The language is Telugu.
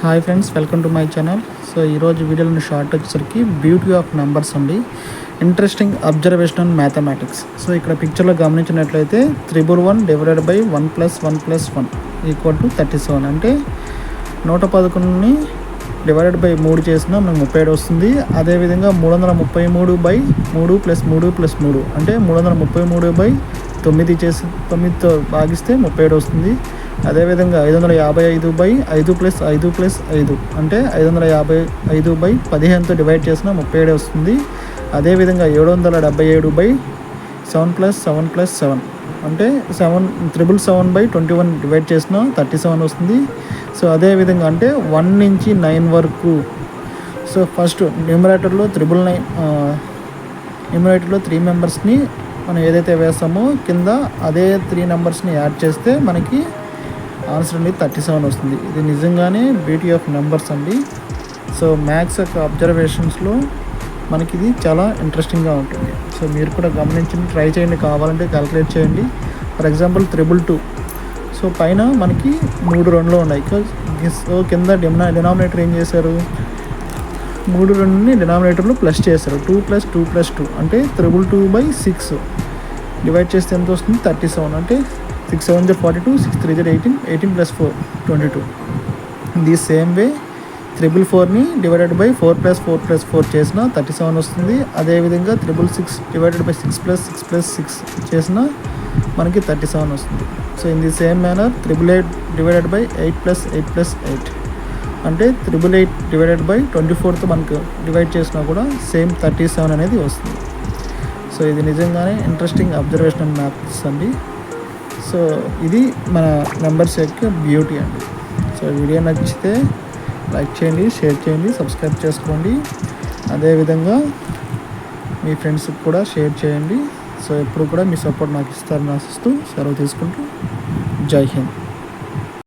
Hi friends, welcome to my channel. So ఈరోజు వీడియోలో షార్ట్ వచ్చేసరికి బ్యూటీ ఆఫ్ నెంబర్స్ అండి, interesting observation on mathematics. So ఇక్కడ పిక్చర్లో గమనించినట్లయితే 111 డివైడెడ్ బై 1 + 1 + 1 = 37. అంటే 111ని డివైడెడ్ బై 3 చేసినా మనకు 37 వస్తుంది. అదేవిధంగా 333 బై 3 + 3 + 3 అంటే 333 బై 9 చేసి 9తో భాగిస్తే 37 వస్తుంది. అదేవిధంగా 555 బై 5 + 5 + 5 అంటే 555 బై 15తో డివైడ్ చేసిన 37 వస్తుంది. అదేవిధంగా 777 బై 7 + 7 + 7 అంటే 777 బై 21 డివైడ్ చేసిన 37 వస్తుంది. సో అదేవిధంగా అంటే 1 నుంచి 9 వరకు. సో ఫస్ట్ న్యూమరేటర్లో 3 మెంబర్స్ని మనం ఏదైతే వేస్తామో కింద అదే 3 నెంబర్స్ని యాడ్ చేస్తే మనకి ఆన్సర్ అనేది 37 వస్తుంది. ఇది నిజంగానే బ్యూటీ ఆఫ్ నెంబర్స్ అండి. సో మ్యాథ్స్ యొక్క అబ్జర్వేషన్స్లో మనకి ఇది చాలా ఇంట్రెస్టింగ్గా ఉంటుంది. సో మీరు కూడా గమనించి ట్రై చేయండి, కావాలంటే క్యాలిక్యులేట్ చేయండి. For example 222. సో పైన మనకి 3 2లు ఉన్నాయి. సో కింద డినామినేటర్ ఏం చేశారు, 3 2ని డినామినేటర్లో ప్లస్ చేశారు. 2 + 2 + 2 అంటే 222 బై 6 డివైడ్ చేస్తే ఎంత వస్తుంది, 37. అంటే 6 7 42, 6 3 18, 18 + 4 22. ది సేమ్ వే 444ని డివైడెడ్ బై 4 + 4 + 4 చేసిన 37 వస్తుంది. అదేవిధంగా 666 డివైడెడ్ బై 6 + 6 + 6 చేసిన మనకి 37 వస్తుంది. So in the same manner 888 divided by 8 + 8 + 8 అంటే 888 డివైడెడ్ బై 24తో మనకు డివైడ్ చేసినా కూడా సేమ్ 37 అనేది వస్తుంది. సో ఇది నిజంగానే ఇంట్రెస్టింగ్ అబ్జర్వేషన్ అండ్ మ్యాథ్స్ అండి. సో ఇది మన నెంబర్స్ యొక్క బ్యూటీ అండి. సో వీడియో నచ్చితే లైక్ చేయండి, షేర్ చేయండి, సబ్స్క్రైబ్ చేసుకోండి. అదేవిధంగా మీ ఫ్రెండ్స్కి కూడా షేర్ చేయండి. సో ఎప్పుడు కూడా మీ సపోర్ట్ నాకు ఇస్తారని ఆశిస్తూ సెలవు తీసుకుంటూ జై హింద్.